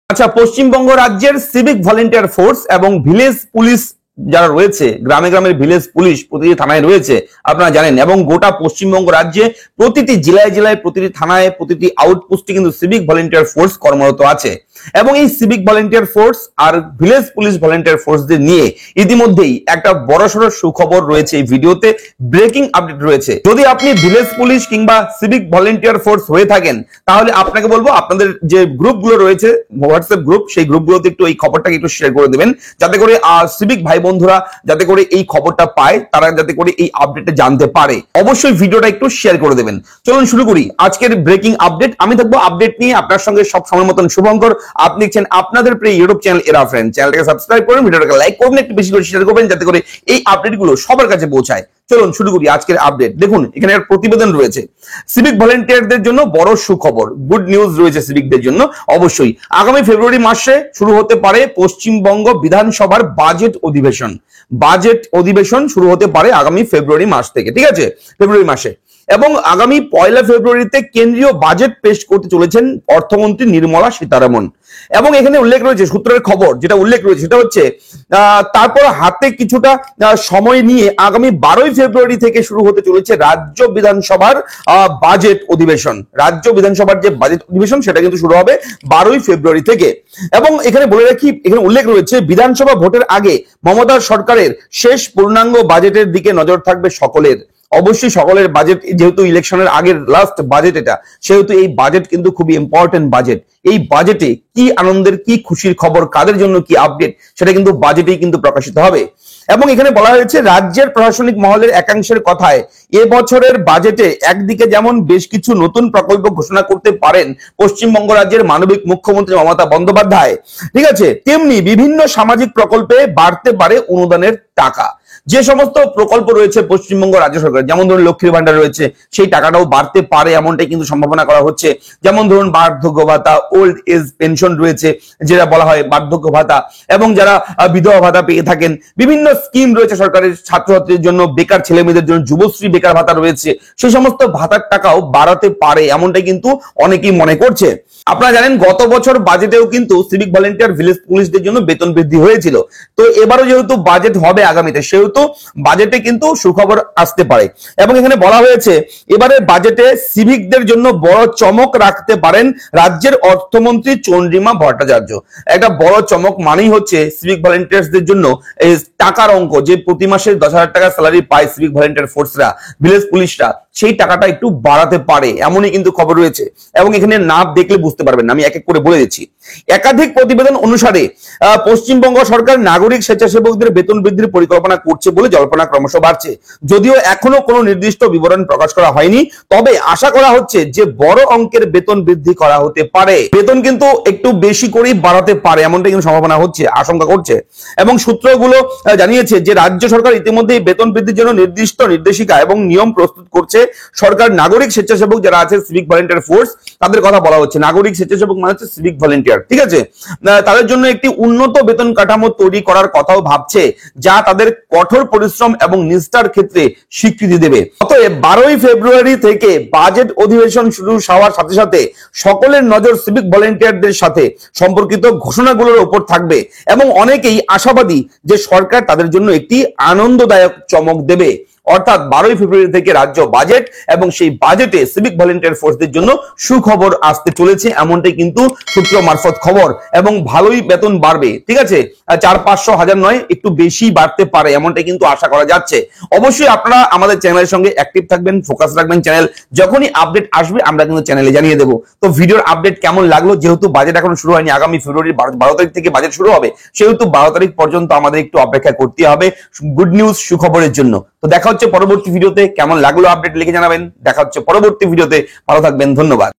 আচ্ছা, পশ্চিমবঙ্গ রাজ্যের civic volunteer force এবং ভিলেজ পুলিশ যারা রয়েছে, গ্রামে গ্রামের ভিলেজ পুলিশ প্রতিটি থানায় রয়েছে আপনারা জানেন, এবং গোটা পশ্চিমবঙ্গ রাজ্যে প্রতিটি জেলায় জেলায় প্রতিটি থানায় প্রতিটি আউটপোস্টে কিন্তু সিভিক ভলেন্টিয়ার ফোর্স কর্মরত আছে। এবং এই সিভিক ভলেন্টিয়ার ফোর্স আর ভিলেজ পুলিশ ভলেন্টিয়ার ফোর্সদের নিয়ে ইতিমধ্যেই একটা বড়সড় সুখবর রয়েছে। এই ভিডিওতে ব্রেকিং আপডেট রয়েছে। যদি আপনি ভিলেজ পুলিশ কিংবা সিভিক ভলেন্টিয়ার ফোর্স হয়ে থাকেন তাহলে আপনাকে বলবো আপনাদের যে গ্রুপগুলো রয়েছে হোয়াটসঅ্যাপ গ্রুপ, সেই গ্রুপগুলোতে একটু এই খবরটাকে একটু শেয়ার করে দেবেন, যাতে করে সিভিক ভাই বন্ধুরা যাতে করে এই খবরটা পায়, তারা যাতে করে এই আপডেটটা জানতে পারে। অবশ্যই ভিডিওটা একটু শেয়ার করে দেবেন। চলুন শুরু করি আজকের ব্রেকিং আপডেট। আমি থাকবো আপডেট নিয়ে আপনার সঙ্গে সব সময় মতন শুভঙ্কর। আপনি দেখছেন আপনাদের প্রিয় ইউটিউব চ্যানেল এরা ফ্রেন্ড। চ্যানেলটাকে সাবস্ক্রাইব করুন, ভিডিওটাকে লাইক করুন, একটু বেশি করে শেয়ার করবেন যাতে করে এই আপডেটগুলো সবার কাছে পৌঁছায়। চলুন শুরু করি আজকের আপডেট। দেখুন এখানে প্রতিবেদন রয়েছে। সিভিক ভলেন্টিয়ারদের জন্য বড় সুখবর, গুড নিউজ রয়েছে সিভিকদের জন্য। অবশ্যই আগামী ফেব্রুয়ারি মাসে শুরু হতে পারে পশ্চিমবঙ্গ বিধানসভার বাজেট অধিবেশন। বাজেট অধিবেশন শুরু হতে পারে আগামী ফেব্রুয়ারি মাস থেকে, ঠিক আছে, ফেব্রুয়ারি মাসে। এবং আগামী 1 ফেব্রুয়ারিতে কেন্দ্রীয় বাজেট পেশ করতে চলেছেন অর্থমন্ত্রী নির্মলা সীতারামন। এবং এখানে উল্লেখ রয়েছে, সূত্রের খবর যেটা উল্লেখ রয়েছে সেটা হচ্ছে তারপর হাতে কিছুটা সময় নিয়ে আগামী 12 ফেব্রুয়ারি থেকে শুরু হতে চলেছে রাজ্য বিধানসভার বাজেট অধিবেশন। রাজ্য বিধানসভার যে বাজেট অধিবেশন সেটা কিন্তু শুরু হবে 12 ফেব্রুয়ারি থেকে। এবং এখানে বলে রাখি, এখানে উল্লেখ রয়েছে বিধানসভা ভোটের আগে মমতা সরকারের শেষ পূর্ণাঙ্গ বাজেটের দিকে নজর থাকবে সকলের। অবশ্যই সকলের বাজেট, যেহেতু ইলেকশনের আগের লাস্ট বাজেট এটা, সেহেতু এই বাজেট কিন্তু খুবই ইম্পর্টেন্ট বাজেট। এই বাজেটে কি আনন্দের, কি খুশির খবর, কাদের জন্য কি আপডেট, সেটা কিন্তু বাজেটেই কিন্তু প্রকাশিত হবে। এবং এখানে বলা হয়েছে রাজ্যের প্রশাসনিক মহলের একাংশের কথায় এবছরের বাজেটে একদিকে যেমন বেশ কিছু নতুন প্রকল্প ঘোষণা করতে পারেন পশ্চিমবঙ্গ রাজ্যের মানবিক মুখ্যমন্ত্রী মমতা বন্দ্যোপাধ্যায়, ঠিক আছে, তেমনি বিভিন্ন সামাজিক প্রকল্পে বাড়তে পারে অনুদানের টাকা। যে সমস্ত প্রকল্প রয়েছে পশ্চিমবঙ্গ রাজ্য সরকার, যেমন ধরুন লক্ষ্মীর ভান্ডার রয়েছে, সেই টাকাটাও বাড়তে পারে এমনটাই কিন্তু সম্ভাবনা করা হচ্ছে। যেমন ধরুন বার্ধক্য ভাতা, ওল্ড এজ পেনশন রয়েছে যেটা বলা হয় বার্ধক্য ভাতা, এবং যারা বিধবা ভাতা পেয়ে থাকেন, বিভিন্ন স্কিম রয়েছে সরকারের ছাত্রছাত্রীদের জন্য, বেকার ছেলে মেয়েদের জন্য যুবশ্রী বেকার ভাতা রয়েছে, সেই সমস্ত ভাতার টাকাও বাড়াতে পারে এমনটাই কিন্তু অনেকেই মনে করছে। আপনারা জানেন গত বছর বাজেটেও কিন্তু সিভিক ভলেন্টিয়ার ভিলেজ পুলিশদের জন্য বেতন বৃদ্ধি হয়েছিল। তো এবারও যেহেতু বাজেট হবে আগামীতে, সেহেতু বাজেটে কিন্তু সুখবর আসতে পারে। এবং এখানে বলা হয়েছে এবারে বাজেটে সিভিকদের জন্য বড় চমক রাখতে পারেন রাজ্যের অর্থমন্ত্রী চন্দ্রিমা ভট্টাচার্য। একটা বড় চমক মানেই হচ্ছে সিভিক ভলেন্টিয়ার্সদের জন্য এই টাকার অঙ্ক, যে প্রতি মাসে 10,000 টাকা স্যালারি পায় সিভিক ভলেন্টিয়ার ফোর্সরা, ভিলেজ পুলিশরা, সেই টাকাটা একটু বাড়াতে পারে এমনই কিন্তু খবর রয়েছে। এবং এখানে না দেখলে বুঝতে পারবেন না, আমি এক এক করে বলে দিচ্ছি। একাধিক প্রতিবেদন অনুসারে পশ্চিমবঙ্গ সরকার নাগরিক স্বেচ্ছাসেবকদের বেতন বৃদ্ধির পরিকল্পনা করছে বলে জল্পনা ক্রমশ বাড়ছে। যদিও এখনো কোনো নির্দিষ্ট বিবরণ প্রকাশ করা হয়নি, তবে আশা করা হচ্ছে যে বড় অঙ্কের বেতন বৃদ্ধি করা হতে পারে। বেতন কিন্তু একটু বেশি করেই বাড়াতে পারে এমনটা কিন্তু সম্ভাবনা হচ্ছে, আশঙ্কা করছে। এবং সূত্রগুলো জানিয়েছে যে রাজ্য সরকার ইতিমধ্যেই বেতন বৃদ্ধির জন্য নির্দিষ্ট নির্দেশিকা এবং নিয়ম প্রস্তুত করছে। সরকার নাগরিক স্বেচ্ছাসেবক যারা আছে সিভিক ভলেন্টিয়ার ফোর্স, তাদের কথা বলা হচ্ছে। নাগরিক স্বেচ্ছাসেবক মানে হচ্ছে সিভিক ভলেন্টিয়ার, ঠিক আছে, তাদের জন্য একটি উন্নত বেতন কাঠামো তৈরি করার কথাও ভাবছে, যা তাদের কঠোর পরিশ্রম এবং নিষ্ঠার ক্ষেত্রে স্বীকৃতি দেবে। অতএব 12 ফেব্রুয়ারি থেকে বাজেট অধিবেশন শুরু হওয়ার সাথে সাথে সকলের নজর সিভিক ভলেন্টিয়ারদের সাথে সম্পর্কিত ঘোষণাগুলোর উপর থাকবে। এবং অনেকেই আশাবাদী যে সরকার তাদের জন্য একটি আনন্দদায়ক চমক দেবে। অর্থাৎ 12 ফেব্রুয়ারি থেকে রাজ্য বাজেট, এবং সেই বাজেটে সিভিক ভলেন্টিয়ার ফোর্সদের জন্য সুখবর আসতে চলেছে এমনটাই কিন্তু সূত্র মারফত খবর। এবং ভালোই বেতন বাড়বে, ঠিক আছে, 400-500 নয়, একটু বেশি বাড়তে পারে এমনটাই কিন্তু আশা করা যাচ্ছে। অবশ্যই আপনারা আমাদের চ্যানেলের সঙ্গে অ্যাক্টিভ থাকবেন, ফোকাস রাখবেন চ্যানেল, যখনই আপডেট আসবে আমরা কিন্তু চ্যানেলে জানিয়ে দেবো। তো ভিডিওর আপডেট কেমন লাগলো, যেহেতু বাজেট এখন শুরু হয়নি, আগামী ফেব্রুয়ারি 12 তারিখ থেকে বাজেট শুরু হবে, সেহেতু 12 তারিখ পর্যন্ত আমাদের একটু অপেক্ষা করতে হবে গুড নিউজ সুখবরের জন্য। তো দেখা হচ্ছে পরবর্তী ভিডিওতে। কেমন লাগলো আপডেট লিখে জানাবেন। দেখা হচ্ছে পরবর্তী ভিডিওতে, ভালো থাকবেন, ধন্যবাদ।